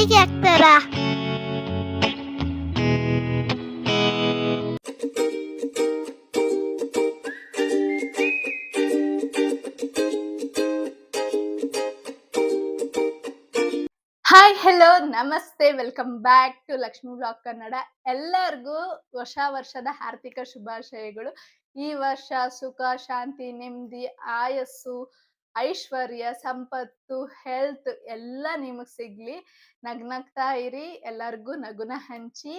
ಹೇಗೆ ಆಗ್ತಾರಾ? Hi hello ನಮಸ್ತೆ welcome back to Lakshmi blog Kannada. ಎಲ್ಲರಿಗೂ ಹೊಸ ವರ್ಷದ ಹಾರ್ದಿಕ ಶುಭಾಶಯಗಳು. ಈ ವರ್ಷ ಸುಖ ಶಾಂತಿ ನೆಮ್ಮದಿ ಆಯಸ್ಸು ಐಶ್ವರ್ಯ ಸಂಪತ್ತು ಹೆಲ್ತ್ ಎಲ್ಲ ನಿಮಗ್ ಸಿಗ್ಲಿ. ನಗ್ನಗ್ತಾ ಇರಿ, ಎಲ್ಲರಿಗೂ ನಗುನ ಹಂಚಿ,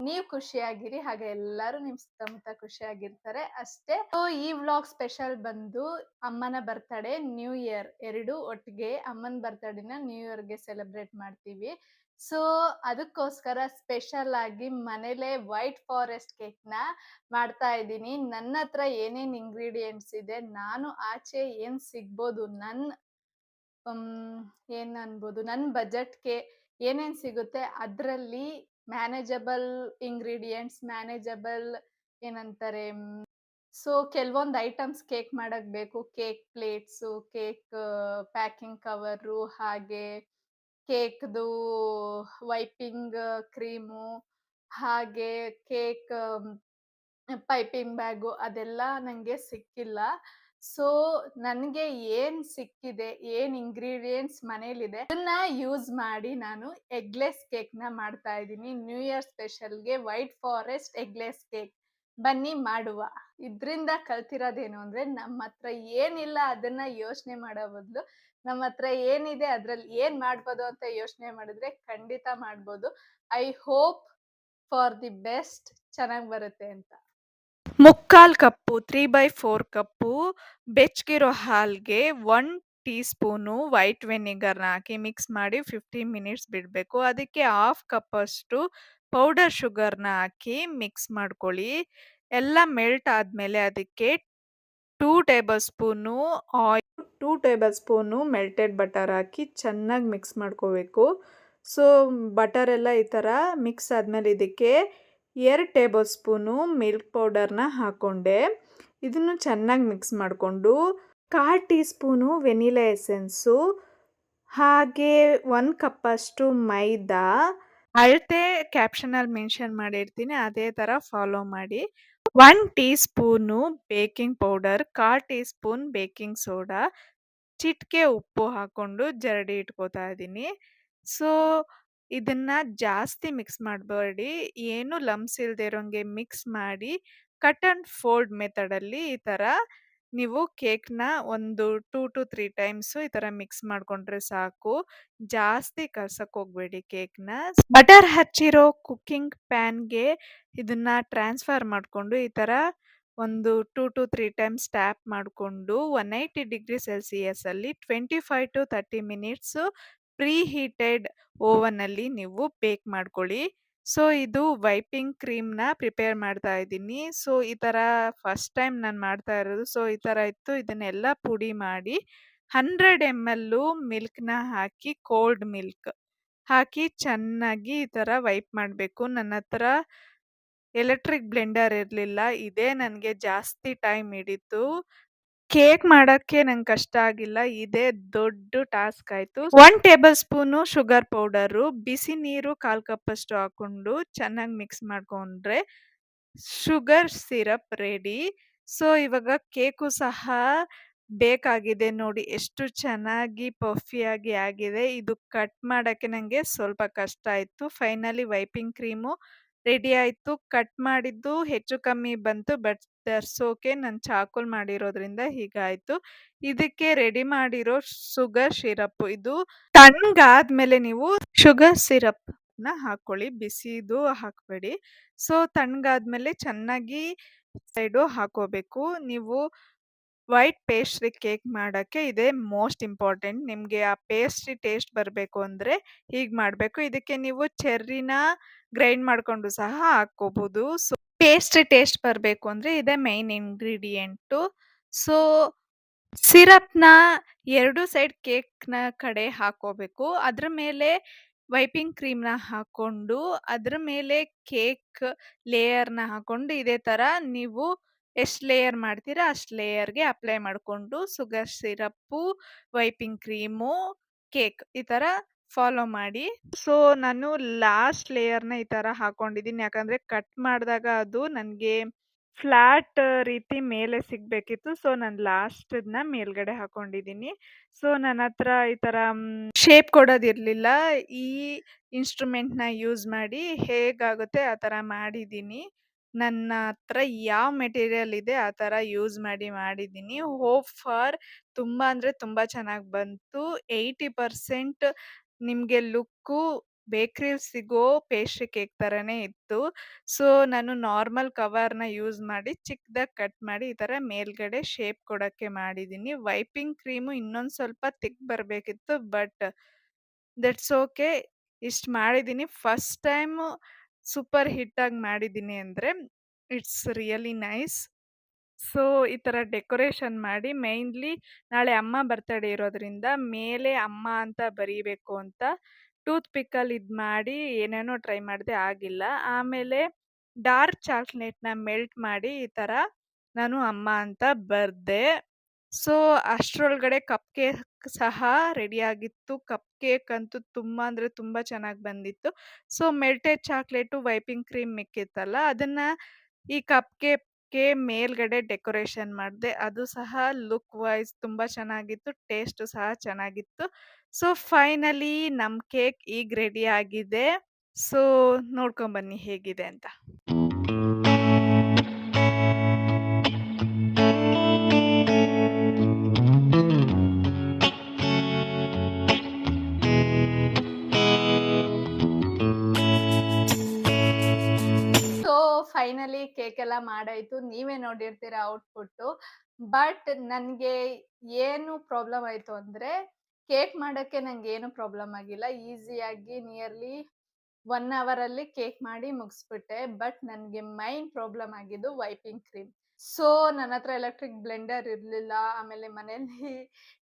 ನೀವ್ ಖುಷಿಯಾಗಿರಿ, ಹಾಗೆ ಎಲ್ಲರೂ ನಿಮ್ ಸುತ್ತಮುತ್ತ ಖುಷಿಯಾಗಿರ್ತಾರೆ ಅಷ್ಟೇ. ಸೊ ಈ ವ್ಲಾಗ್ ಸ್ಪೆಷಲ್ ಬಂದು ಅಮ್ಮನ ಬರ್ತಡೇ ನ್ಯೂ ಇಯರ್ ಎರಡು ಒಟ್ಟಿಗೆ. ಅಮ್ಮನ ಬರ್ತಡೇನ ನ್ಯೂ ಇಯರ್ಗೆ ಸೆಲೆಬ್ರೇಟ್ ಮಾಡ್ತೀವಿ. ಸೊ ಅದಕ್ಕೋಸ್ಕರ ಸ್ಪೆಷಲ್ ಆಗಿ ಮನೇಲೆ ವೈಟ್ ಫಾರೆಸ್ಟ್ ಕೇಕ್ ನ ಮಾಡ್ತಾ ಇದ್ದೀನಿ. ನನ್ನ ಹತ್ರ ಏನೇನ್ ಇಂಗ್ರೀಡಿಯೆಂಟ್ಸ್ ಇದೆ, ನಾನು ಆಚೆ ಏನ್ ಸಿಗ್ಬೋದು, ಏನ್ ಅನ್ಬೋದು, ನನ್ ಬಜೆಟ್ಗೆ ಏನೇನ್ ಸಿಗುತ್ತೆ ಅದ್ರಲ್ಲಿ ಮ್ಯಾನೇಜಬಲ್ ಇಂಗ್ರೀಡಿಯೆಂಟ್ಸ್, ಮ್ಯಾನೇಜಬಲ್ ಏನಂತಾರೆ, ಸೊ ಕೆಲವೊಂದು ಐಟಮ್ಸ್ ಕೇಕ್ ಮಾಡಕ್ ಬೇಕು. Cake plates, cake packing cover, ಹಾಗೆ ಕೇಕ್ದು ವೈಪಿಂಗ್ ಕ್ರೀಮು, ಹಾಗೆ ಕೇಕ್ ಪೈಪಿಂಗ್ ಬ್ಯಾಗು ಅದೆಲ್ಲ ನಂಗೆ ಸಿಕ್ಕಿಲ್ಲ. ಸೊ ನನ್ಗೆ ಏನ್ ಸಿಕ್ಕಿದೆ, ಏನ್ ಇಂಗ್ರೀಡಿಯೆಂಟ್ಸ್ ಮನೇಲಿದೆ ಅದನ್ನ ಯೂಸ್ ಮಾಡಿ ನಾನು ಎಗ್ಲೆಸ್ ಕೇಕ್ ನ ಮಾಡ್ತಾ ಇದ್ದೀನಿ. ನ್ಯೂ ಇಯರ್ ಸ್ಪೆಷಲ್ಗೆ ವೈಟ್ ಫಾರೆಸ್ಟ್ ಎಗ್ಲೆಸ್ ಕೇಕ್. ಬನ್ನಿ ಮಾಡುವ. ಇದ್ರಿಂದ ಕಲ್ತಿರೋದೇನು ಅಂದ್ರೆ, ನಮ್ಮ ಹತ್ರ ಏನಿಲ್ಲ ಅದನ್ನ ಯೋಚನೆ ಮಾಡೋ ಬದಲು ನಮ್ಮ ಹತ್ರ ಏನಿದೆ ಅದ್ರಲ್ಲಿ ಏನ್ ಮಾಡ್ಬೋದು ಅಂತ ಯೋಚನೆ ಮಾಡಿದ್ರೆ ಖಂಡಿತ ಮಾಡ್ಬೋದು. I hope for the best ಚೆನ್ನಾಗಿ ಬರುತ್ತೆ ಅಂತ. ಮುಕ್ಕಾಲ್ ಕಪ್ಪು 3/4 ಕಪ್ಪು ಬೆಚ್ಚಗಿರೋ ಹಾಲ್ಗೆ 1 ಟೀ ಸ್ಪೂನು ವೈಟ್ ವೆನಿಗರ್ನ ಹಾಕಿ ಮಿಕ್ಸ್ ಮಾಡಿ 15 ಮಿನಿಟ್ಸ್ ಬಿಡಬೇಕು. ಅದಕ್ಕೆ ಹಾಫ್ ಕಪ್ ಅಷ್ಟು ಪೌಡರ್ ಶುಗರ್ನ ಹಾಕಿ ಮಿಕ್ಸ್ ಮಾಡ್ಕೊಳ್ಳಿ. ಎಲ್ಲ ಮೆಲ್ಟ್ ಆದಮೇಲೆ ಅದಕ್ಕೆ 2 tablespoon oil, 2 tablespoon melted butter ಹಾಕಿ ಚೆನ್ನಾಗಿ ಮಿಕ್ಸ್ ಮಾಡ್ಕೋಬೇಕು. ಸೊ ಬಟರ್ ಎಲ್ಲ ಈ ಥರ ಮಿಕ್ಸ್ ಆದಮೇಲೆ ಇದಕ್ಕೆ 2 ಟೇಬಲ್ ಸ್ಪೂನು ಮಿಲ್ಕ್ ಪೌಡರ್ನ ಹಾಕ್ಕೊಂಡೆ. ಇದನ್ನು ಚೆನ್ನಾಗಿ ಮಿಕ್ಸ್ ಮಾಡಿಕೊಂಡು 1/4 ಟೀ ಸ್ಪೂನು ವೆನಿಲಾ ಎಸೆನ್ಸು, ಹಾಗೆ 1 ಕಪ್ಪಷ್ಟು ಮೈದಾ, ಅಳತೆ ಕ್ಯಾಪ್ಷನಲ್ಲಿ ಮೆನ್ಷನ್ ಮಾಡಿರ್ತೀನಿ, ಅದೇ ಥರ ಫಾಲೋ ಮಾಡಿ. 1 tea spoon baking powder, 1/4 tea spoon baking soda, ಚಿಟಿಕೆ ಉಪ್ಪು ಹಾಕ್ಕೊಂಡು ಜರಡಿ ಇಟ್ಕೋತಾ ಇದ್ದೀನಿ. ಸೊ ಇದನ್ನ ಜಾಸ್ತಿ ಮಿಕ್ಸ್ ಮಾಡಬೇಡಿ, ಏನು ಲಮ್ಸ್ ಇಲ್ಲದೆ ಇರೋಂಗೆ ಮಿಕ್ಸ್ ಮಾಡಿ ಕಟ್ ಆ್ಯಂಡ್ ಫೋಲ್ಡ್ ಮೆಥಡಲ್ಲಿ ಈ ಥರ ನೀವು ಕೇಕ್ನ ಒಂದು 2 to 3 ಟೈಮ್ಸು ಈ ಥರ ಮಿಕ್ಸ್ ಮಾಡಿಕೊಂಡ್ರೆ ಸಾಕು. ಜಾಸ್ತಿ ಕಲ್ಸಕ್ಕೆ ಹೋಗಬೇಡಿ ಕೇಕ್ನ. ಬಟರ್ ಹಚ್ಚಿರೋ ಕುಕ್ಕಿಂಗ್ ಪ್ಯಾನ್ಗೆ ಇದನ್ನ ಟ್ರಾನ್ಸ್ಫರ್ ಮಾಡಿಕೊಂಡು ಈ ಥರ ಒಂದು 2 to 3 ಟೈಮ್ಸ್ ಟ್ಯಾಪ್ ಮಾಡಿಕೊಂಡು 180 ಡಿಗ್ರಿ ಸೆಲ್ಸಿಯಸಲ್ಲಿ 25 to 30 ಮಿನಿಟ್ಸು ಪ್ರೀ ಹೀಟೆಡ್ ಓವನಲ್ಲಿ ನೀವು ಬೇಕ್ ಮಾಡ್ಕೊಳ್ಳಿ. ಸೊ ಇದು ವೈಪಿಂಗ್ ಕ್ರೀಮ್ನ ಪ್ರಿಪೇರ್ ಮಾಡ್ತಾ ಇದ್ದೀನಿ. ಸೊ ಈ ಥರ ಫಸ್ಟ್ ಟೈಮ್ ನಾನು ಮಾಡ್ತಾ ಇರೋದು. ಸೊ ಈ ಥರ ಇತ್ತು. ಇದನ್ನೆಲ್ಲ ಪುಡಿ ಮಾಡಿ 100 ml ಮಿಲ್ಕ್ನ ಹಾಕಿ, ಕೋಲ್ಡ್ ಮಿಲ್ಕ್ ಹಾಕಿ ಚೆನ್ನಾಗಿ ಈ ಥರ ವೈಪ್ ಮಾಡಬೇಕು. ನನ್ನ ಹತ್ರ ಎಲೆಕ್ಟ್ರಿಕ್ ಬ್ಲೆಂಡರ್ ಇರಲಿಲ್ಲ, ಇದೇ ನನಗೆ ಜಾಸ್ತಿ ಟೈಮ್ ಹಿಡಿತು. ಕೇಕ್ ಮಾಡೋಕ್ಕೆ ನಂಗೆ ಕಷ್ಟ ಆಗಿಲ್ಲ, ಇದೇ ದೊಡ್ಡ ಟಾಸ್ಕ್ ಆಯಿತು. 1 ಟೇಬಲ್ ಸ್ಪೂನು ಶುಗರ್ ಪೌಡರು, ಬಿಸಿ ನೀರು 1/4 ಕಪ್ಪಷ್ಟು ಹಾಕ್ಕೊಂಡು ಚೆನ್ನಾಗಿ ಮಿಕ್ಸ್ ಮಾಡಿಕೊಂಡ್ರೆ ಶುಗರ್ ಸಿರಪ್ ರೆಡಿ. ಸೊ ಇವಾಗ ಕೇಕು ಸಹ ಬೇಕಾಗಿದೆ ನೋಡಿ, ಎಷ್ಟು ಚೆನ್ನಾಗಿ ಪಫಿಯಾಗಿ ಆಗಿದೆ. ಇದು ಕಟ್ ಮಾಡೋಕ್ಕೆ ನನಗೆ ಸ್ವಲ್ಪ ಕಷ್ಟ ಆಯಿತು. ಫೈನಲಿ ವೈಪಿಂಗ್ ಕ್ರೀಮು ರೆಡಿ ಆಯಿತು. ಕಟ್ ಮಾಡಿದ್ದು ಹೆಚ್ಚು ಕಮ್ಮಿ ಬಂತು, ಬಟ್ ದಟ್ಸ್ ಓಕೆ, ನಾನು ಚಾಕುಲ್ ಮಾಡಿರೋದ್ರಿಂದ ಹೀಗಾಯಿತು. ಇದಕ್ಕೆ ರೆಡಿ ಮಾಡಿರೋ ಶುಗರ್ ಸಿರಪ್, ಇದು ತಣ್ಣಗಾದ್ಮೇಲೆ ನೀವು ಶುಗರ್ ಸಿರಪ್ನ ಹಾಕ್ಕೊಳ್ಳಿ, ಬಿಸಿದು ಹಾಕಬೇಡಿ. ಸೊ ತಣ್ಣಗಾದ್ಮೇಲೆ ಚೆನ್ನಾಗಿ ಸೈಡು ಹಾಕೋಬೇಕು. ನೀವು ವೈಟ್ ಪೇಸ್ಟ್ರಿ ಕೇಕ್ ಮಾಡೋಕ್ಕೆ ಇದೇ ಮೋಸ್ಟ್ ಇಂಪಾರ್ಟೆಂಟ್. ನಿಮಗೆ ಆ ಪೇಸ್ಟ್ರಿ ಟೇಸ್ಟ್ ಬರಬೇಕು ಅಂದರೆ ಹೀಗೆ ಮಾಡಬೇಕು. ಇದಕ್ಕೆ ನೀವು ಚೆರ್ರಿನ ಗ್ರೈಂಡ್ ಮಾಡಿಕೊಂಡು ಸಹ ಹಾಕ್ಕೋಬೋದು. ಸೊ ಪೇಸ್ಟ್ರಿ ಟೇಸ್ಟ್ ಬರಬೇಕು ಅಂದರೆ ಇದೇ ಮೈನ್ ಇಂಗ್ರೀಡಿಯೆಂಟು. ಸೊ ಸಿರಪ್ನ 2 ಸೈಡ್ ಕೇಕ್ನ ಕಡೆ ಹಾಕೋಬೇಕು. ಅದ್ರ ಮೇಲೆ ವೈಪಿಂಗ್ ಕ್ರೀಮ್ನ ಹಾಕ್ಕೊಂಡು ಅದ್ರ ಮೇಲೆ ಕೇಕ್ ಲೇಯರ್ನ ಹಾಕ್ಕೊಂಡು ಇದೇ ಥರ ನೀವು ಎಷ್ಟು ಲೇಯರ್ ಮಾಡ್ತೀರಾ ಅಷ್ಟು ಲೇಯರ್ಗೆ ಅಪ್ಲೈ ಮಾಡಿಕೊಂಡು sugar syrup, wiping cream, cake ಈ ಥರ ಫಾಲೋ ಮಾಡಿ. ಸೊ, ನಾನು ಲಾಸ್ಟ್ ಲೇಯರ್‌ನ ಈ ತರ ಹಾಕೊಂಡಿದ್ದೀನಿ. ಯಾಕಂದ್ರೆ ಕಟ್ ಮಾಡಿದಾಗ ಅದು ನನ್ಗೆ ಫ್ಲಾಟ್ ರೀತಿ ಮೇಲೆ ಸಿಗ್ಬೇಕಿತ್ತು. ಸೊ, ನಾನು ಲಾಸ್ಟ್‌ದ್ನ ಮೇಲ್ಗಡೆ ಹಾಕೊಂಡಿದ್ದೀನಿ. ಸೊ, ನನ್ನತ್ರ ಈ ತರ ಶೇಪ್ ಕೊಡೋದಿರ್ಲಿಲ್ಲ. ಈ ಇನ್‌ಸ್ಟ್ರುಮೆಂಟ್‌ನ ಯೂಸ್ ಮಾಡಿ ಹೇಗಾಗುತ್ತೆ ಆ ತರ ಮಾಡಿದ್ದೀನಿ. ನನ್ನ ಹತ್ರ ಯಾವ ಮೆಟೀರಿಯಲ್ ಇದೆ ಆ ತರ ಯೂಸ್ ಮಾಡಿ ಮಾಡಿದ್ದೀನಿ. ಹೋಪ್ ಫಾರ್ ತುಂಬಾ ಅಂದ್ರೆ ತುಂಬಾ ಚೆನ್ನಾಗ್ ಬಂತು. 80% ನಿಮ್ಗೆ ಲುಕ್ಕು ಬೇಕ್ರಿಲ್ ಸಿಗೋ ಪೇಸ್ಟ್ರಿ ಕೇಕ್ ತರಾನೇ ಇತ್ತು. ಸೊ, ನಾನು ನಾರ್ಮಲ್ ಕವರ್‌ನ ಯೂಸ್ ಮಾಡಿ ಚಿಕ್ಕದಾಗಿ ಕಟ್ ಮಾಡಿ ಈ ತರ ಮೇಲ್ಗಡೆ ಶೇಪ್ ಕೊಡಕ್ಕೆ ಮಾಡಿದ್ದೀನಿ. ವೈಪಿಂಗ್ ಕ್ರೀಮು ಇನ್ನೊಂದ್ ಸ್ವಲ್ಪ ತಿಕ್ ಬರ್ಬೇಕಿತ್ತು. But that's okay. ಇಷ್ಟ್ ಮಾಡಿದ್ದೀನಿ. ಫಸ್ಟ್ ಟೈಮು ಸೂಪರ್ ಹಿಟ್ ಆಗಿ ಮಾಡಿದ್ದೀನಿ ಅಂದ್ರೆ ಇಟ್ಸ್ ರಿಯಲಿ ನೈಸ್. ಸೊ, ಈ ತರ ಡೆಕೋರೇಷನ್ ಮಾಡಿ ಮೇನ್ಲಿ ನಾಳೆ ಅಮ್ಮ ಬರ್ತಡೇ ಇರೋದ್ರಿಂದ ಮೇಲೆ ಅಮ್ಮ ಅಂತ ಬರೀಬೇಕು ಅಂತ ಟೂತ್ ಪಿಕ್ಕಲ್ಲಿ ಮಾಡಿ ಏನೇನೋ ಟ್ರೈ ಮಾಡಿದೆ, ಆಗಿಲ್ಲ. ಆಮೇಲೆ ಡಾರ್ಕ್ ಚಾಕ್ಲೇಟ್‌ನ ಮೆಲ್ಟ್ ಮಾಡಿ ಈ ತರ ನಾನು ಅಮ್ಮ ಅಂತ ಬರ್ದೆ. ಸೊ, ಅಷ್ಟ್ರೊಳಗಡೆ ಕಪ್ ಕೇಕ್ ಸಹ ರೆಡಿ ಆಗಿತ್ತು. ಕಪ್ ಕೇಕ್ ಅಂತೂ ತುಂಬಾ ಅಂದ್ರೆ ತುಂಬಾ ಚೆನ್ನಾಗ್ ಬಂದಿತ್ತು. So, melted chocolate, whipping cream ಮಿಕ್ಕಿತ್ತಲ್ಲ, ಅದನ್ನ ಈ ಕಪ್ ಕೇಕ್‌ಗೆ ಮೇಲ್ಗಡೆ ಡೆಕೋರೇಷನ್ ಮಾಡ್ದೆ. ಅದು ಸಹ ಲುಕ್ ವೈಸ್ ತುಂಬಾ ಚೆನ್ನಾಗಿತ್ತು. ಟೇಸ್ಟು ಸಹ ಚೆನ್ನಾಗಿತ್ತು. ಸೊ, ಫೈನಲಿ ನಮ್ ಕೇಕ್ ಈಗ ರೆಡಿ ಆಗಿದೆ. ಸೊ, ನೋಡ್ಕೊಂಬನ್ನಿ ಹೇಗಿದೆ ಅಂತ. ಸೊ, ಫೈನಲಿ ಕೇಕ್ ಎಲ್ಲ ಮಾಡಾಯ್ತು. ನೀವೇ ನೋಡಿರ್ತೀರ ಔಟ್‌ಪುಟ್ಟು. ಬಟ್ ನನ್ಗೆ ಏನು ಪ್ರಾಬ್ಲಮ್ ಆಯ್ತು ಅಂದ್ರೆ, ಕೇಕ್ ಮಾಡಕ್ಕೆ ನಂಗೇನು ಪ್ರಾಬ್ಲಮ್ ಆಗಿಲ್ಲ. ಈಸಿಯಾಗಿ ನಿಯರ್ಲಿ 1 ಅವರಲ್ಲಿ ಕೇಕ್ ಮಾಡಿ ಮುಗಿಸ್ಬಿಟ್ಟೆ. ಬಟ್ ನನ್ಗೆ ಮೈನ್ ಪ್ರಾಬ್ಲಮ್ ಆಗಿದ್ದು ವೈಪಿಂಗ್ ಕ್ರೀಮ್. ಸೊ, ನನ್ನತ್ರ ಎಲೆಕ್ಟ್ರಿಕ್ ಬ್ಲೆಂಡರ್ ಇರ್ಲಿಲ್ಲ. ಆಮೇಲೆ ಮನೇಲಿ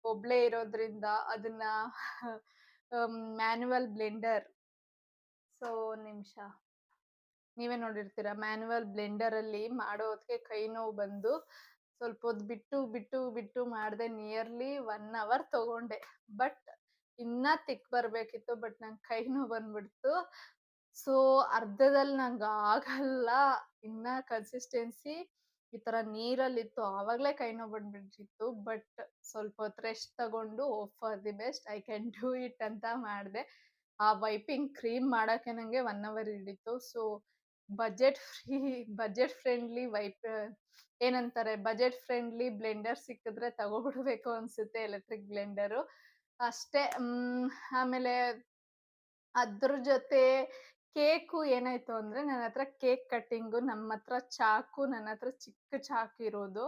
ಒಬ್ಳೇ ಇರೋದ್ರಿಂದ ಅದನ್ನ ಮ್ಯಾನ್ಯುವಲ್ ಬ್ಲೆಂಡರ್. ಸೊ, ಒಂದ್ ನಿಮಿಷ. ನೀವೇ ನೋಡಿರ್ತೀರ ಮ್ಯಾನ್ಯುವಲ್ ಬ್ಲೆಂಡರಲ್ಲಿ ಮಾಡೋ ಹೊತ್ತಿಗೆ ಕೈ ನೋವು ಬಂದು ಸ್ವಲ್ಪ ಹೊತ್ತು ಬಿಟ್ಟು ಮಾಡಿದೆ. ನಿಯರ್ಲಿ 1 ಅವರ್ ತಗೊಂಡೆ. ಬಟ್ ಇನ್ನ ತಿಕ್ ಬರ್ಬೇಕಿತ್ತು. ಬಟ್ ನಂಗೆ ಕೈ ನೋವು ಬಂದ್ಬಿಡ್ತು. ಸೊ, ಅರ್ಧದಲ್ಲಿ ನಂಗೆ ಆಗಲ್ಲ. ಇನ್ನ ಕನ್ಸಿಸ್ಟೆನ್ಸಿ ಈ ತರ ನೀರಲ್ಲಿತ್ತು. ಆವಾಗ್ಲೇ ಕೈ ನೋವು ಬಂದ್ಬಿಟ್ಟಿತ್ತು. ಬಟ್ ಸ್ವಲ್ಪ ಹೊತ್ತು ರೆಸ್ಟ್ ತಗೊಂಡು hope for the best I can do it ಅಂತ ಮಾಡ್ದೆ. ಆ ವೈಪಿಂಗ್ ಕ್ರೀಮ್ ಮಾಡಕ್ಕೆ ನಂಗೆ 1 ಅವರ್ ಹಿಡಿತು. So, budget free budget friendly ಏನಂತಾರೆ ಬಜೆಟ್ ಫ್ರೆಂಡ್ಲಿ ಬ್ಲೆಂಡರ್ ಸಿಕ್ಕಿದ್ರೆ ತಗೋಬಿಡ್ಬೇಕು ಅನ್ಸುತ್ತೆ ಎಲೆಕ್ಟ್ರಿಕ್ ಬ್ಲೆಂಡರು. ಅಷ್ಟೇ. ಆಮೇಲೆ ಅದ್ರ ಜೊತೆ ಕೇಕು ಏನಾಯ್ತು ಅಂದ್ರೆ ನನ್ನತ್ರ ಕೇಕ್ ಕಟ್ಟಿಂಗು ನಮ್ಮತ್ರ ಚಾಕು ನನ್ನತ್ರ ಚಿಕ್ಕ ಚಾಕು ಇರೋದು.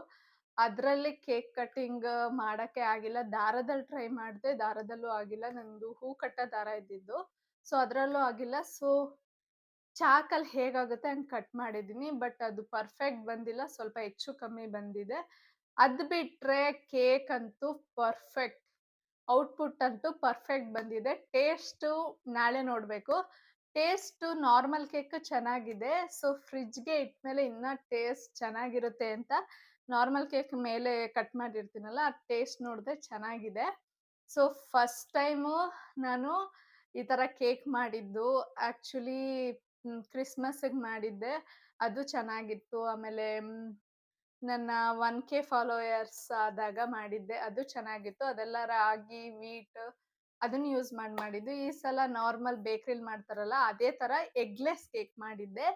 ಅದ್ರಲ್ಲಿ ಕೇಕ್ ಕಟ್ಟಿಂಗ್ ಮಾಡಕ್ಕೆ ಆಗಿಲ್ಲ. ದಾರದಲ್ಲಿ ಟ್ರೈ ಮಾಡ್ದೆ. ದಾರದಲ್ಲೂ ಆಗಿಲ್ಲ. ನಂದು ಹೂ ಕಟ್ಟೋ ದಾರ ಇದ್ದಿದ್ದು. ಸೊ, ಅದ್ರಲ್ಲೂ ಆಗಿಲ್ಲ. ಸೊ, ಚಾಕಲ್ಲಿ ಹೇಗಾಗುತ್ತೆ ಹಂಗ್ ಕಟ್ ಮಾಡಿದೀನಿ. ಬಟ್ ಅದು ಪರ್ಫೆಕ್ಟ್ ಬಂದಿಲ್ಲ. ಸ್ವಲ್ಪ ಹೆಚ್ಚು ಕಮ್ಮಿ ಬಂದಿದೆ. ಅದ್ ಬಿಟ್ರೆ ಕೇಕ್ ಅಂತೂ ಪರ್ಫೆಕ್ಟ್. ಔಟ್‌ಪುಟ್ ಅಂತೂ ಪರ್ಫೆಕ್ಟ್ ಬಂದಿದೆ. ಟೇಸ್ಟು ನಾಳೆ ನೋಡ್ಬೇಕು. ಟೇಸ್ಟು ನಾರ್ಮಲ್ ಕೇಕ್ ಚೆನ್ನಾಗಿದೆ. ಸೊ, ಫ್ರಿಡ್ಜ್‌ಗೆ ಇಟ್ಮೇಲೆ ಇನ್ನ ಟೇಸ್ಟ್ ಚೆನ್ನಾಗಿರುತ್ತೆ ಅಂತ ನಾರ್ಮಲ್ ಕೇಕ್ ಮೇಲೆ ಕಟ್ ಮಾಡಿರ್ತೀನಲ್ಲ, ಆ ಟೇಸ್ಟ್ ನೋಡ್ದೆ ಚೆನ್ನಾಗಿದೆ. ಸೊ, ಫಸ್ಟ್ ಟೈಮು ನಾನು ಈ ತರ ಕೇಕ್ ಮಾಡಿದ್ದು. ಆಕ್ಚುಲಿ ಕ್ರಿಸ್ಮಸ್‌ಗೆ ಮಾಡಿದ್ದೆ. ಅದು ಚೆನ್ನಾಗಿತ್ತು. ಆಮೇಲೆ ನನ್ನ 1K ಫಾಲೋಯರ್ಸ್ ಆದಾಗ ಮಾಡಿದ್ದೆ. ಅದು ಚೆನ್ನಾಗಿತ್ತು. ಅದೆಲ್ಲ ರಾಗಿ, ವೀಟ್ ಅದನ್ನ ಯೂಸ್ ಮಾಡಿದ್ದು. ಈ ಸಲ ನಾರ್ಮಲ್ ಬೇಕರಿಲಿ ಮಾಡ್ತಾರಲ್ಲ, ಅದೇ ತರ ಎಗ್‌ಲೆಸ್ ಕೇಕ್ ಮಾಡಿದ್ದೆ.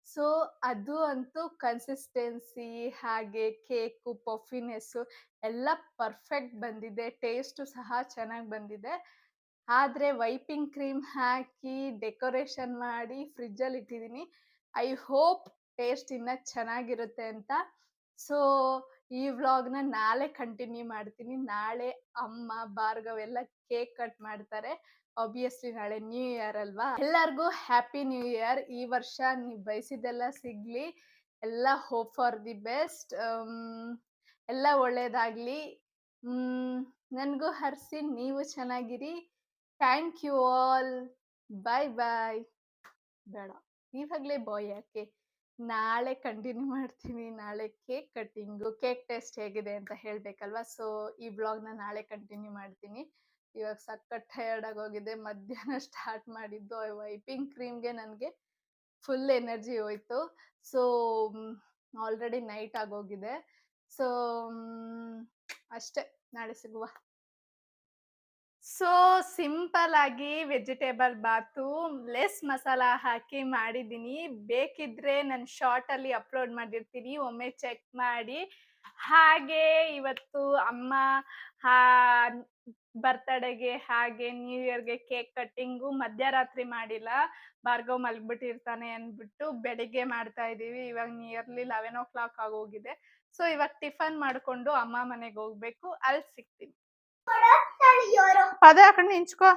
ಸೊ, ಅದು ಅಂತೂ ಕನ್ಸಿಸ್ಟೆನ್ಸಿ ಹಾಗೆ ಕೇಕು, ಪಫಿನೆಸ್ಸು ಎಲ್ಲ ಪರ್ಫೆಕ್ಟ್ ಬಂದಿದೆ. ಟೇಸ್ಟು ಸಹ ಚೆನ್ನಾಗ್ ಬಂದಿದೆ. ಆದ್ರೆ ವೈಪಿಂಗ್ ಕ್ರೀಮ್ ಹಾಕಿ ಡೆಕೋರೇಷನ್ ಮಾಡಿ ಫ್ರಿಡ್ಜಲ್ಲಿ ಇಟ್ಟಿದೀನಿ. ಐ ಹೋಪ್ ಟೇಸ್ಟ್ ಇನ್ನ ಚೆನ್ನಾಗಿರುತ್ತೆ ಅಂತ. ಸೊ, ಈ ವ್ಲಾಗ್‌ನ ನಾಳೆ ಕಂಟಿನ್ಯೂ ಮಾಡ್ತೀನಿ. ನಾಳೆ ಅಮ್ಮ, ಭಾರ್ಗವ್ ಎಲ್ಲ ಕೇಕ್ ಕಟ್ ಮಾಡ್ತಾರೆ. ಆಬ್ವಿಯಸ್ಲಿ ನಾಳೆ ನ್ಯೂ ಇಯರ್ ಅಲ್ವಾ? ಎಲ್ಲರಿಗೂ ಹ್ಯಾಪಿ ನ್ಯೂ ಇಯರ್. ಈ ವರ್ಷ ನೀವ್ ಬಯಸಿದ್ದೆಲ್ಲ ಸಿಗ್ಲಿ. ಎಲ್ಲ ಹೋಪ್ ಫಾರ್ ದಿ ಬೆಸ್ಟ್. ಎಲ್ಲ ಒಳ್ಳೇದಾಗ್ಲಿ. ಹ್ಮ್, ನನ್ಗೂ ಹರ್ಷಿ ನೀವು ಚೆನ್ನಾಗಿರಿ. Thank you all. ಬಾಯ್. ಬೇಡ. ಇವಾಗ್ಲೇ ಬಾಯ್ ಯಾಕೆ? ನಾಳೆ ಕಂಟಿನ್ಯೂ ಮಾಡ್ತೀನಿ. ನಾಳೆ ಕೇಕ್ ಕಟ್ಟಿಂಗು, ಕೇಕ್ ಟೇಸ್ಟ್ ಹೇಗಿದೆ ಅಂತ ಹೇಳ್ಬೇಕಲ್ವಾ? ಸೊ, ಈ ವ್ಲಾಗ್‌ನ ನಾಳೆ ಕಂಟಿನ್ಯೂ ಮಾಡ್ತೀನಿ. ಇವಾಗ ಸಖತ್ ಟಯರ್ಡ್ ಆಗೋಗಿದೆ. ಮಧ್ಯಾಹ್ನ ಸ್ಟಾರ್ಟ್ ಮಾಡಿದ್ದು ವೈಪಿಂಗ್ ಕ್ರೀಮ್‌ಗೆ ನನ್ಗೆ ಫುಲ್ ಎನರ್ಜಿ ಹೋಯ್ತು. ಸೊ, ಆಲ್ರೆಡಿ ನೈಟ್ ಆಗೋಗಿದೆ. ಸೊ, ಅಷ್ಟೇ. ನಾಳೆ ಸಿಗುವ. ಸೊ, ಸಿಂಪಲ್ ಆಗಿ ವೆಜಿಟೇಬಲ್ ಬಾತು ಲೆಸ್ ಮಸಾಲ ಹಾಕಿ ಮಾಡಿದ್ದೀನಿ. ಬೇಕಿದ್ರೆ ನಾನು ಶಾರ್ಟ್ ಅಲ್ಲಿ ಅಪ್ಲೋಡ್ ಮಾಡಿರ್ತೀನಿ, ಒಮ್ಮೆ ಚೆಕ್ ಮಾಡಿ. ಹಾಗೆ ಇವತ್ತು ಅಮ್ಮ ಹಾ ಬರ್ತ್ಡೇಗೆ ಹಾಗೆ ನ್ಯೂ ಇಯರ್‌ಗೆ ಕೇಕ್ ಕಟ್ಟಿಂಗು ಮಧ್ಯರಾತ್ರಿ ಮಾಡಿಲ್ಲ. ಭಾರ್ಗವ್ ಮಲ್ಗ್ಬಿಟ್ಟಿರ್ತಾನೆ ಅಂದ್ಬಿಟ್ಟು ಬೆಳಿಗ್ಗೆ ಮಾಡ್ತಾ ಇದೀವಿ. ಇವಾಗ ನಿಯರ್ಲಿ 11:00 ಆಗೋಗಿದೆ. ಸೊ, ಇವಾಗ ಟಿಫನ್ ಮಾಡ್ಕೊಂಡು ಅಮ್ಮ ಮನೆಗೆ ಹೋಗ್ಬೇಕು. ಅಲ್ಲಿ ಸಿಗ್ತೀನಿ. ಪದ ಹಾಕೊಂಡು ನಿಂಚ್ಕೋ.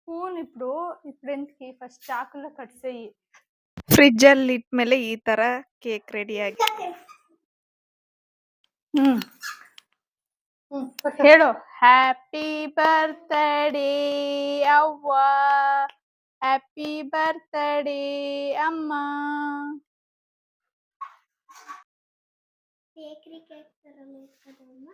స్పూన్ ఇప్పుడెందుకు ఫస్ట్ చాకులో కట్ చెయ్యి. ಫ್ರಿಜ್ ಅಲ್ಲಿ ಇಟ್ಮೇಲೆ ಈ ತರ ಕೇಕ್ ರೆಡಿ ಆಗಿ. ಹೇಳು. ಹ್ಯಾಪಿ ಬರ್ತ್ಡೇ ಅವ್ವ, ಹ್ಯಾಪಿ ಬರ್ತ್ಡೇ ಅಮ್ಮ. ಬೇಕರಿ ಕೇಕ್ ತರಲ್ಲ ಇರ್ತದಮ್ಮ.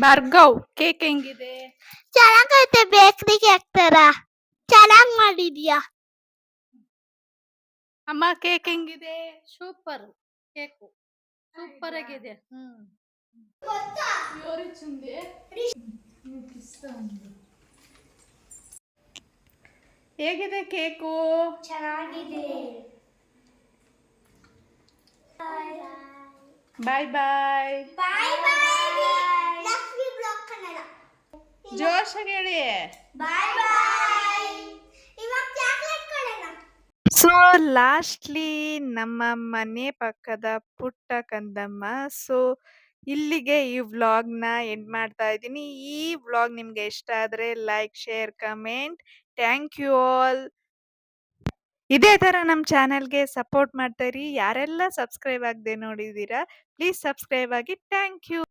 ಭಾರ್ಗವ್ ಕೇಕ್ ಹೆಂಗಿದೆ? ಚೆನ್ನಾಗೈತೆ. ಬೇಕರಿ ಕೇಕ್ ತರ ಚೆನ್ನಾಗ್ ಮಾಡಿದ್ಯಾ. ಅಮ್ಮ ಕೇಕ್ ಹೆಂಗಿದೆ? ಸೂಪರ್. ಕೇಕು ಸೂಪರ್ ಆಗಿದೆ. ಹೇಗಿದೆ ಕೇಕು? ಚೆನ್ನಾಗಿದೆ. ಬಾಯ್ ಬಾಯ್. ಬಾಯ್ ಬಾಯ್. ಲಕ್ಷ್ಮಿ ಬ್ಲಾಗ್ ಕನ್ನಡ. ಜೋಶಾಗಿ ಹೇಳಿ. ಬಾಯ್ ಬಾಯ್. ಇವಾಗ ಚಾಕ್ಲೇಟ್ ಕೊಡೋಣ. ಸೊ ಲಾಸ್ಟ್ಲಿ ನಮ್ಮ ಮನೆ ಪಕ್ಕದ ಪುಟ್ಟ ಕಂದಮ್ಮ. ಸೊ ಇಲ್ಲಿಗೆ ಈ ವ್ಲಾಗ್ನ ಎಂಡ್ ಮಾಡ್ತಾ ಇದ್ದೀನಿ. ಈ ವ್ಲಾಗ್ ನಿಮ್ಗೆ ಇಷ್ಟ ಆದ್ರೆ like, share, comment. Thank you all. ಇದೇ ತರ ನಮ್ಮ ಚಾನೆಲ್ಗೆ ಸಪೋರ್ಟ್ ಮಾಡ್ತಾ ಇರಿ. ಯಾರೆಲ್ಲ ಸಬ್ಸ್ಕ್ರೈಬ್ ಆಗದೆ ನೋಡಿದ್ದೀರಾ ಪ್ಲೀಸ್ ಸಬ್ಸ್ಕ್ರೈಬ್ ಆಗಿ. Thank you.